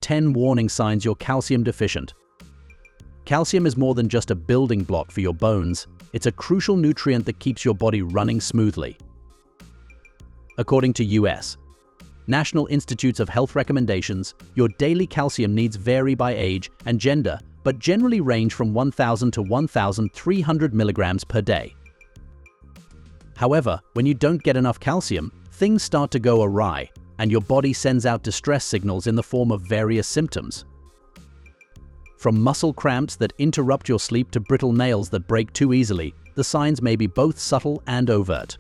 10 warning signs you're calcium deficient. Calcium is more than just a building block for your bones. It's a crucial nutrient that keeps your body running smoothly. According to U.S. National Institutes of Health recommendations, your daily calcium needs vary by age and gender, but generally range from 1,000 to 1,300 milligrams per day. However, when you don't get enough calcium, things start to go awry, and your body sends out distress signals in the form of various symptoms. From muscle cramps that interrupt your sleep to brittle nails that break too easily, the signs may be both subtle and overt.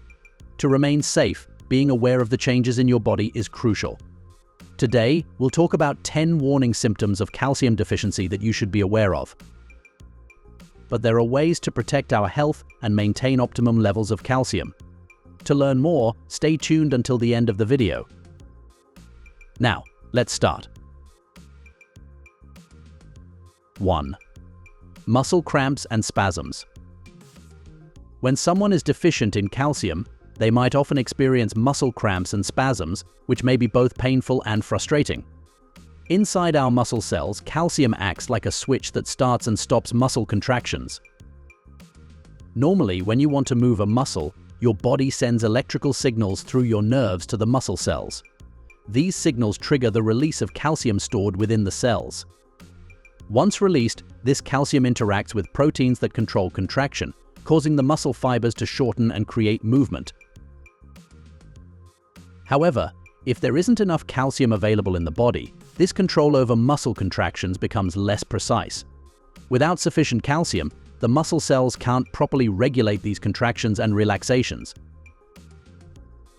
To remain safe, being aware of the changes in your body is crucial. Today, we'll talk about 10 warning symptoms of calcium deficiency that you should be aware of. But there are ways to protect our health and maintain optimum levels of calcium. To learn more, stay tuned until the end of the video. Now, let's start. 1. Muscle cramps and spasms. When someone is deficient in calcium, they might often experience muscle cramps and spasms, which may be both painful and frustrating. Inside our muscle cells, calcium acts like a switch that starts and stops muscle contractions. Normally, when you want to move a muscle, your body sends electrical signals through your nerves to the muscle cells. These signals trigger the release of calcium stored within the cells. Once released, this calcium interacts with proteins that control contraction, causing the muscle fibers to shorten and create movement. However, if there isn't enough calcium available in the body, this control over muscle contractions becomes less precise. Without sufficient calcium, the muscle cells can't properly regulate these contractions and relaxations.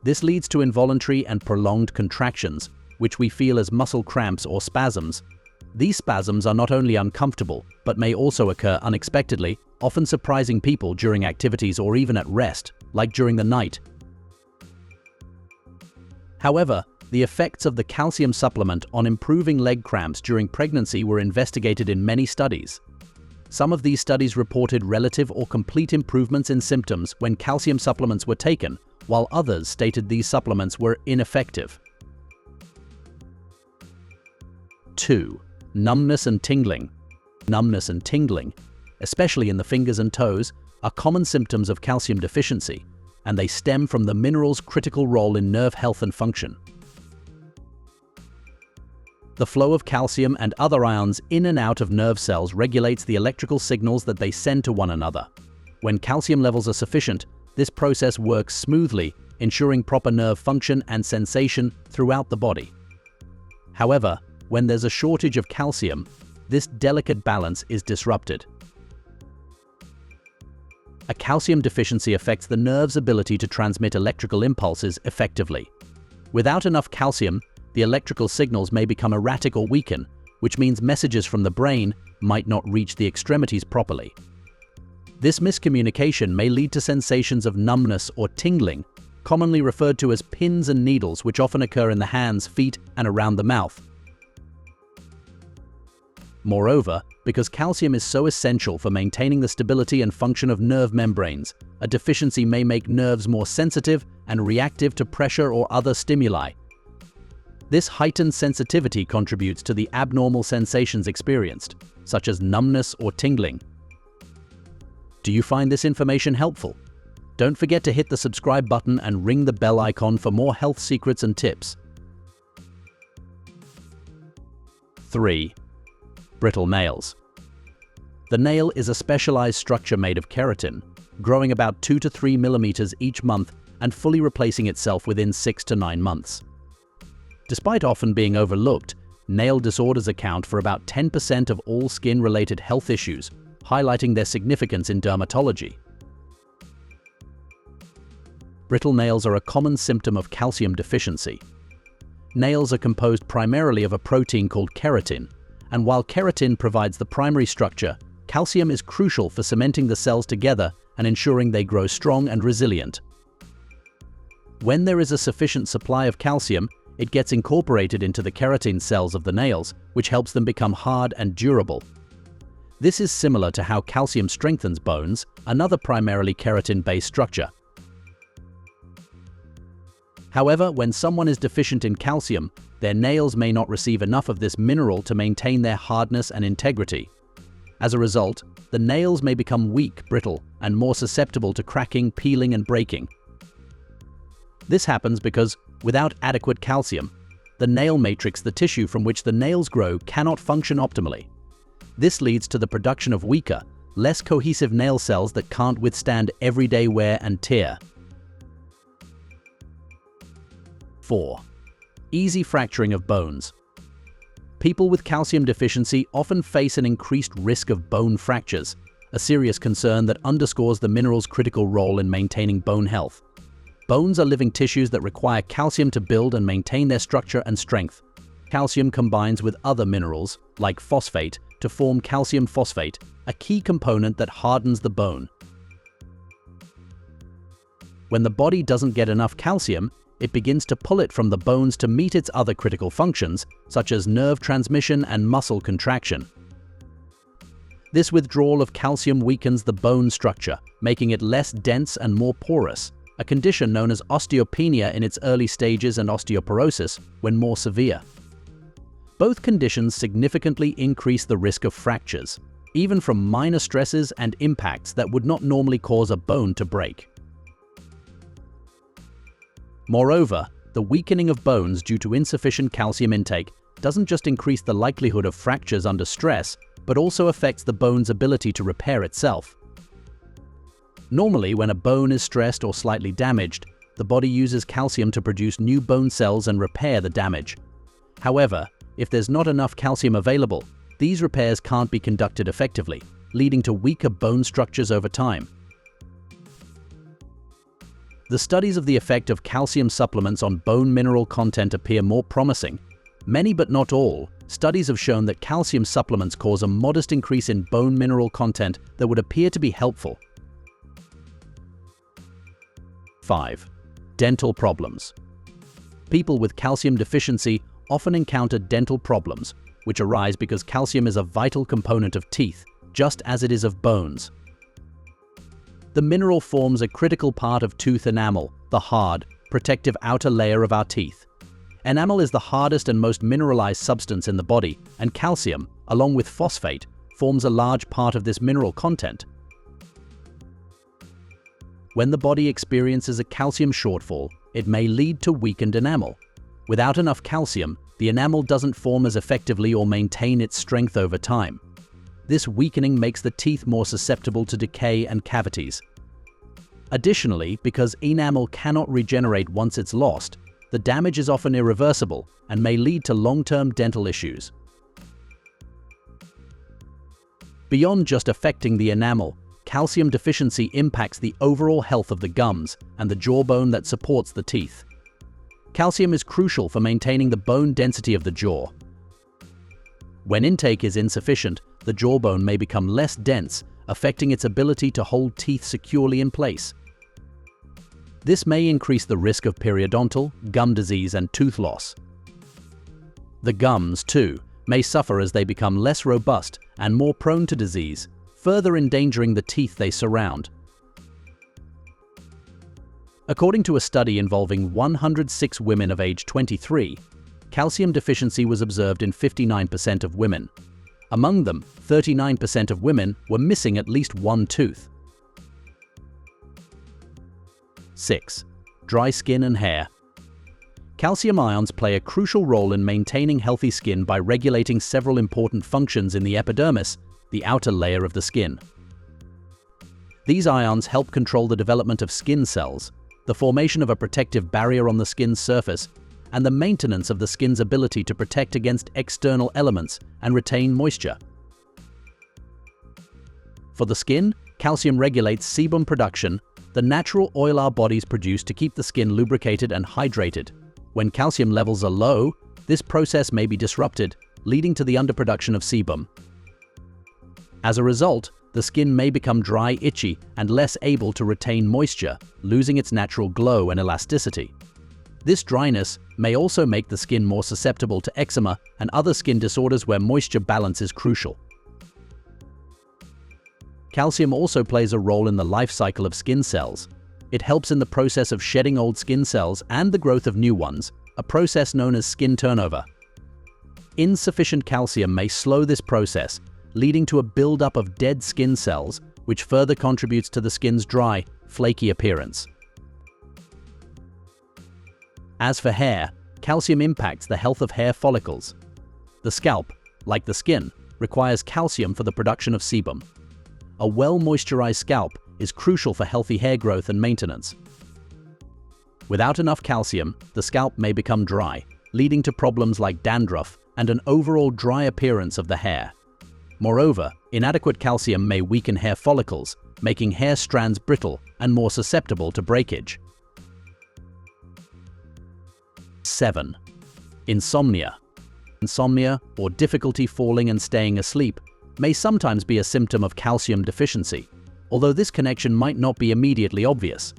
This leads to involuntary and prolonged contractions, which we feel as muscle cramps or spasms. These spasms are not only uncomfortable, but may also occur unexpectedly, often surprising people during activities or even at rest, like during the night. However, the effects of the calcium supplement on improving leg cramps during pregnancy were investigated in many studies. Some of these studies reported relative or complete improvements in symptoms when calcium supplements were taken, while others stated these supplements were ineffective. 2. Numbness and tingling. Numbness and tingling, especially in the fingers and toes, are common symptoms of calcium deficiency, and they stem from the mineral's critical role in nerve health and function. The flow of calcium and other ions in and out of nerve cells regulates the electrical signals that they send to one another. When calcium levels are sufficient, this process works smoothly, ensuring proper nerve function and sensation throughout the body. However, when there's a shortage of calcium, this delicate balance is disrupted. A calcium deficiency affects the nerve's ability to transmit electrical impulses effectively. Without enough calcium, the electrical signals may become erratic or weaken, which means messages from the brain might not reach the extremities properly. This miscommunication may lead to sensations of numbness or tingling, commonly referred to as pins and needles, which often occur in the hands, feet, and around the mouth. Moreover, because calcium is so essential for maintaining the stability and function of nerve membranes, a deficiency may make nerves more sensitive and reactive to pressure or other stimuli. This heightened sensitivity contributes to the abnormal sensations experienced, such as numbness or tingling. Do you find this information helpful? Don't forget to hit the subscribe button and ring the bell icon for more health secrets and tips. 3. Brittle nails. The nail is a specialized structure made of keratin, growing about 2 to 3 millimeters each month and fully replacing itself within 6 to 9 months. Despite often being overlooked, nail disorders account for about 10% of all skin-related health issues, highlighting their significance in dermatology. Brittle nails are a common symptom of calcium deficiency. Nails are composed primarily of a protein called keratin, and while keratin provides the primary structure, calcium is crucial for cementing the cells together and ensuring they grow strong and resilient. When there is a sufficient supply of calcium, it gets incorporated into the keratin cells of the nails, which helps them become hard and durable. This is similar to how calcium strengthens bones, another primarily keratin-based structure. However, when someone is deficient in calcium, their nails may not receive enough of this mineral to maintain their hardness and integrity. As a result, the nails may become weak, brittle, and more susceptible to cracking, peeling, and breaking. This happens because, without adequate calcium, the nail matrix, the tissue from which the nails grow, cannot function optimally. This leads to the production of weaker, less cohesive nail cells that can't withstand everyday wear and tear. 4. Easy fracturing of bones. People with calcium deficiency often face an increased risk of bone fractures, a serious concern that underscores the mineral's critical role in maintaining bone health. Bones are living tissues that require calcium to build and maintain their structure and strength. Calcium combines with other minerals, like phosphate, to form calcium phosphate, a key component that hardens the bone. When the body doesn't get enough calcium, it begins to pull it from the bones to meet its other critical functions, such as nerve transmission and muscle contraction. This withdrawal of calcium weakens the bone structure, making it less dense and more porous, a condition known as osteopenia in its early stages and osteoporosis when more severe. Both conditions significantly increase the risk of fractures, even from minor stresses and impacts that would not normally cause a bone to break. Moreover, the weakening of bones due to insufficient calcium intake doesn't just increase the likelihood of fractures under stress, but also affects the bone's ability to repair itself. Normally, when a bone is stressed or slightly damaged, the body uses calcium to produce new bone cells and repair the damage. However, if there's not enough calcium available, these repairs can't be conducted effectively, leading to weaker bone structures over time. The studies of the effect of calcium supplements on bone mineral content appear more promising. Many, but not all, studies have shown that calcium supplements cause a modest increase in bone mineral content that would appear to be helpful. 5. Dental problems. People with calcium deficiency often encounter dental problems, which arise because calcium is a vital component of teeth, just as it is of bones. The mineral forms a critical part of tooth enamel, the hard, protective outer layer of our teeth. Enamel is the hardest and most mineralized substance in the body, and calcium, along with phosphate, forms a large part of this mineral content. When the body experiences a calcium shortfall, it may lead to weakened enamel. Without enough calcium, the enamel doesn't form as effectively or maintain its strength over time. This weakening makes the teeth more susceptible to decay and cavities. Additionally, because enamel cannot regenerate once it's lost, the damage is often irreversible and may lead to long-term dental issues. Beyond just affecting the enamel, calcium deficiency impacts the overall health of the gums and the jawbone that supports the teeth. Calcium is crucial for maintaining the bone density of the jaw. When intake is insufficient, the jawbone may become less dense, affecting its ability to hold teeth securely in place. This may increase the risk of periodontal, gum disease, and tooth loss. The gums, too, may suffer as they become less robust and more prone to disease, further endangering the teeth they surround. According to a study involving 106 women of age 23, calcium deficiency was observed in 59% of women. Among them, 39% of women were missing at least one tooth. 6. Dry skin and hair. Calcium ions play a crucial role in maintaining healthy skin by regulating several important functions in the epidermis, the outer layer of the skin. These ions help control the development of skin cells, the formation of a protective barrier on the skin's surface, and the maintenance of the skin's ability to protect against external elements and retain moisture. For the skin, calcium regulates sebum production, the natural oil our bodies produce to keep the skin lubricated and hydrated. When calcium levels are low, this process may be disrupted, leading to the underproduction of sebum. As a result, the skin may become dry, itchy, and less able to retain moisture, losing its natural glow and elasticity. This dryness may also make the skin more susceptible to eczema and other skin disorders where moisture balance is crucial. Calcium also plays a role in the life cycle of skin cells. It helps in the process of shedding old skin cells and the growth of new ones, a process known as skin turnover. Insufficient calcium may slow this process, leading to a buildup of dead skin cells, which further contributes to the skin's dry, flaky appearance. As for hair, calcium impacts the health of hair follicles. The scalp, like the skin, requires calcium for the production of sebum. A well-moisturized scalp is crucial for healthy hair growth and maintenance. Without enough calcium, the scalp may become dry, leading to problems like dandruff and an overall dry appearance of the hair. Moreover, inadequate calcium may weaken hair follicles, making hair strands brittle and more susceptible to breakage. 7. Insomnia. Insomnia, or difficulty falling and staying asleep, may sometimes be a symptom of calcium deficiency, although this connection might not be immediately obvious.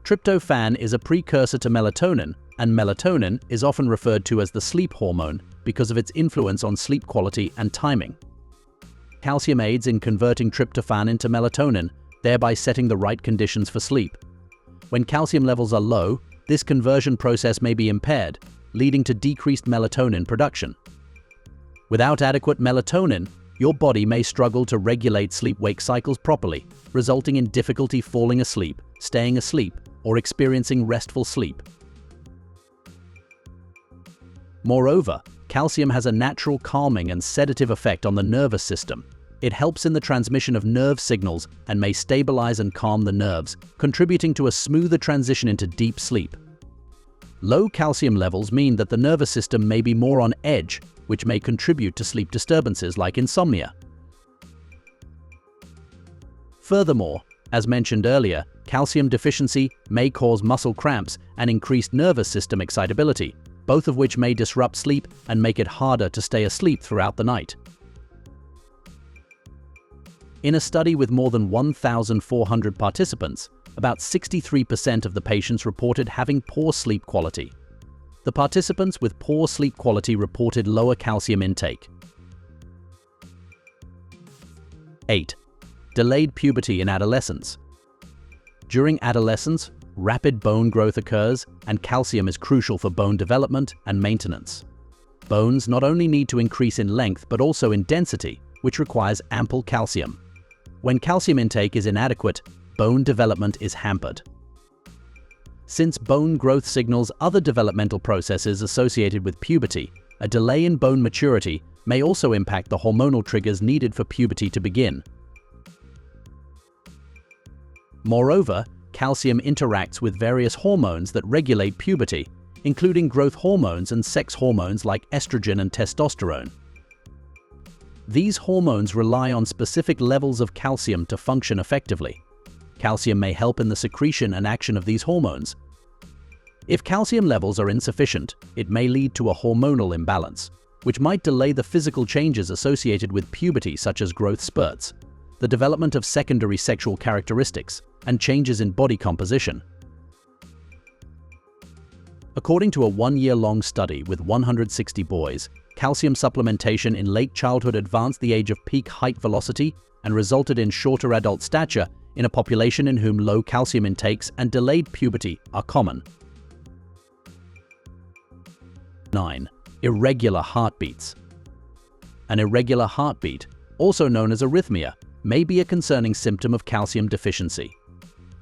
Tryptophan is a precursor to melatonin, and melatonin is often referred to as the sleep hormone because of its influence on sleep quality and timing. Calcium aids in converting tryptophan into melatonin, thereby setting the right conditions for sleep. When calcium levels are low, this conversion process may be impaired, leading to decreased melatonin production. Without adequate melatonin, your body may struggle to regulate sleep-wake cycles properly, resulting in difficulty falling asleep, staying asleep, or experiencing restful sleep. Moreover, calcium has a natural calming and sedative effect on the nervous system. It helps in the transmission of nerve signals and may stabilize and calm the nerves, contributing to a smoother transition into deep sleep. Low calcium levels mean that the nervous system may be more on edge, which may contribute to sleep disturbances like insomnia. Furthermore, as mentioned earlier, calcium deficiency may cause muscle cramps and increased nervous system excitability, both of which may disrupt sleep and make it harder to stay asleep throughout the night. In a study with more than 1,400 participants, about 63% of the patients reported having poor sleep quality. The participants with poor sleep quality reported lower calcium intake. 8. Delayed puberty in adolescents. During adolescence, rapid bone growth occurs, and calcium is crucial for bone development and maintenance. Bones not only need to increase in length but also in density, which requires ample calcium. When calcium intake is inadequate, bone development is hampered. Since bone growth signals other developmental processes associated with puberty, a delay in bone maturity may also impact the hormonal triggers needed for puberty to begin. Moreover, calcium interacts with various hormones that regulate puberty, including growth hormones and sex hormones like estrogen and testosterone. These hormones rely on specific levels of calcium to function effectively. Calcium may help in the secretion and action of these hormones. If calcium levels are insufficient, it may lead to a hormonal imbalance, which might delay the physical changes associated with puberty, such as growth spurts, the development of secondary sexual characteristics, and changes in body composition. According to a one-year-long study with 160 boys, calcium supplementation in late childhood advanced the age of peak height velocity and resulted in shorter adult stature in a population in whom low calcium intakes and delayed puberty are common. 9. Irregular heartbeats. An irregular heartbeat, also known as arrhythmia, may be a concerning symptom of calcium deficiency.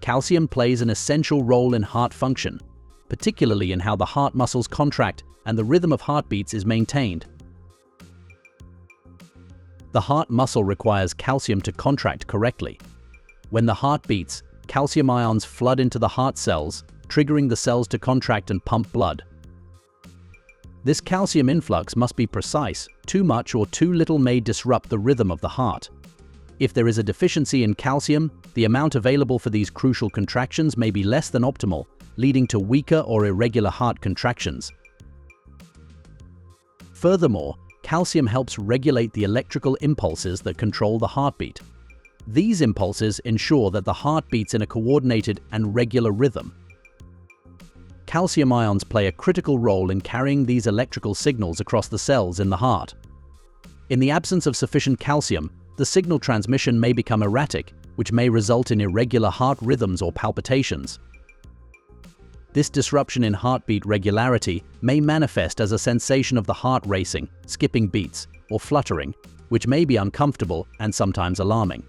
Calcium plays an essential role in heart function, particularly in how the heart muscles contract and the rhythm of heartbeats is maintained. The heart muscle requires calcium to contract correctly. When the heart beats, calcium ions flood into the heart cells, triggering the cells to contract and pump blood. This calcium influx must be precise. Too much or too little may disrupt the rhythm of the heart. If there is a deficiency in calcium, the amount available for these crucial contractions may be less than optimal, leading to weaker or irregular heart contractions. Furthermore, calcium helps regulate the electrical impulses that control the heartbeat. These impulses ensure that the heart beats in a coordinated and regular rhythm. Calcium ions play a critical role in carrying these electrical signals across the cells in the heart. In the absence of sufficient calcium, the signal transmission may become erratic, which may result in irregular heart rhythms or palpitations. This disruption in heartbeat regularity may manifest as a sensation of the heart racing, skipping beats, or fluttering, which may be uncomfortable and sometimes alarming.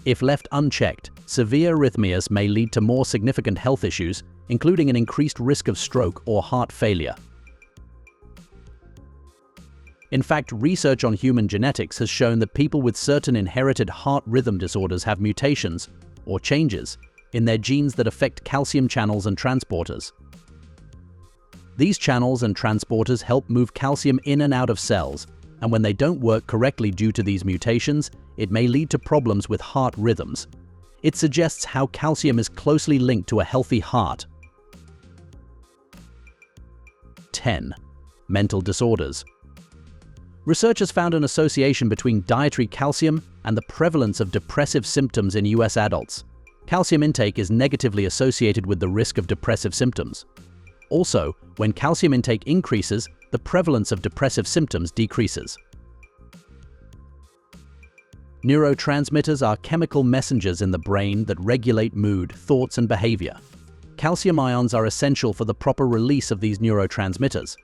If left unchecked, severe arrhythmias may lead to more significant health issues, including an increased risk of stroke or heart failure. In fact, research on human genetics has shown that people with certain inherited heart rhythm disorders have mutations, or changes, in their genes that affect calcium channels and transporters. These channels and transporters help move calcium in and out of cells, and when they don't work correctly due to these mutations, it may lead to problems with heart rhythms. It suggests how calcium is closely linked to a healthy heart. 10. Mental disorders. Research has found an association between dietary calcium and the prevalence of depressive symptoms in US adults. Calcium intake is negatively associated with the risk of depressive symptoms. Also, when calcium intake increases, the prevalence of depressive symptoms decreases. Neurotransmitters are chemical messengers in the brain that regulate mood, thoughts, and behavior. Calcium ions are essential for the proper release of these neurotransmitters.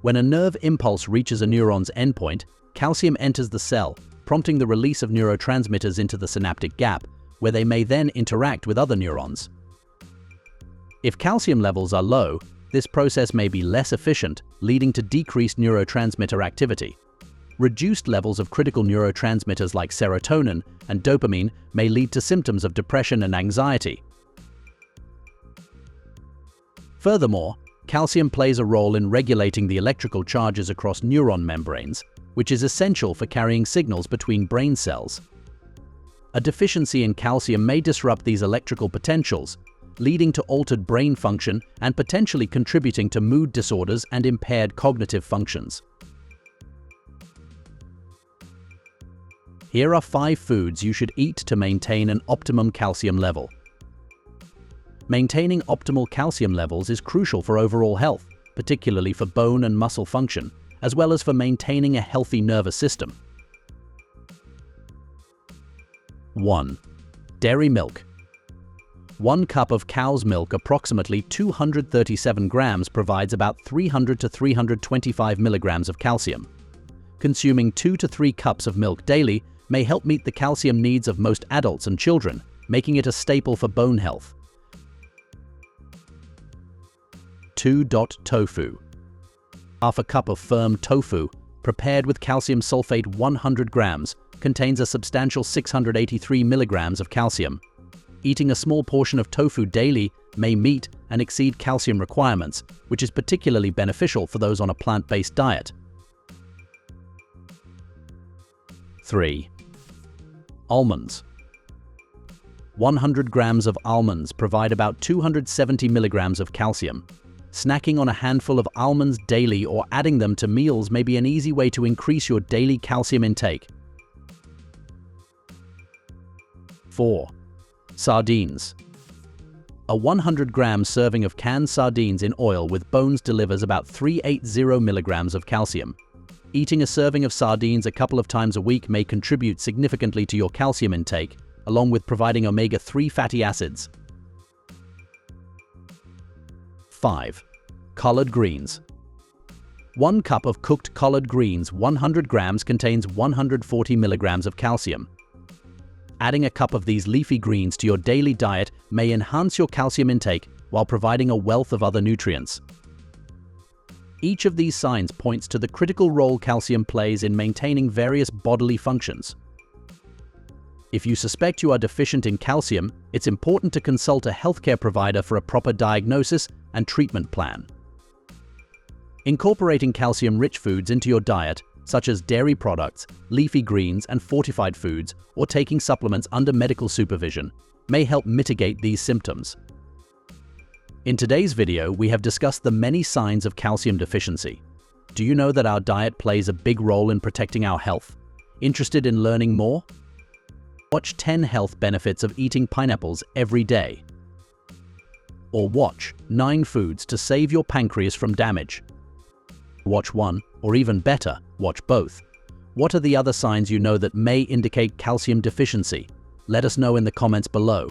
When a nerve impulse reaches a neuron's endpoint, calcium enters the cell, prompting the release of neurotransmitters into the synaptic gap, where they may then interact with other neurons. If calcium levels are low, this process may be less efficient, leading to decreased neurotransmitter activity. Reduced levels of critical neurotransmitters like serotonin and dopamine may lead to symptoms of depression and anxiety. Furthermore, calcium plays a role in regulating the electrical charges across neuron membranes, which is essential for carrying signals between brain cells. A deficiency in calcium may disrupt these electrical potentials, leading to altered brain function and potentially contributing to mood disorders and impaired cognitive functions. Here are 5 foods you should eat to maintain an optimum calcium level. Maintaining optimal calcium levels is crucial for overall health, particularly for bone and muscle function, as well as for maintaining a healthy nervous system. 1. Dairy milk. 1 cup of cow's milk, approximately 237 grams, provides about 300 to 325 milligrams of calcium. Consuming 2 to 3 cups of milk daily may help meet the calcium needs of most adults and children, making it a staple for bone health. 2. Tofu. Half a cup of firm tofu, prepared with calcium sulfate 100 grams, contains a substantial 683 milligrams of calcium. Eating a small portion of tofu daily may meet and exceed calcium requirements, which is particularly beneficial for those on a plant-based diet. 3. Almonds. 100 grams of almonds provide about 270 milligrams of calcium. Snacking on a handful of almonds daily or adding them to meals may be an easy way to increase your daily calcium intake. 4. Sardines. A 100-gram serving of canned sardines in oil with bones delivers about 380 milligrams of calcium. Eating a serving of sardines a couple of times a week may contribute significantly to your calcium intake, along with providing omega-3 fatty acids. 5. Collard greens. 1 cup of cooked collard greens, 100 grams, contains 140 milligrams of calcium. Adding a cup of these leafy greens to your daily diet may enhance your calcium intake while providing a wealth of other nutrients. Each of these signs points to the critical role calcium plays in maintaining various bodily functions. If you suspect you are deficient in calcium, it's important to consult a healthcare provider for a proper diagnosis and treatment plan. Incorporating calcium-rich foods into your diet, such as dairy products, leafy greens, and fortified foods, or taking supplements under medical supervision, may help mitigate these symptoms. In today's video, we have discussed the many signs of calcium deficiency. Do you know that our diet plays a big role in protecting our health? Interested in learning more? Watch 10 health benefits of eating pineapples every day. Or watch 9 foods to save your pancreas from damage. Watch one, or even better, watch both. What are the other signs you know that may indicate calcium deficiency? Let us know in the comments below.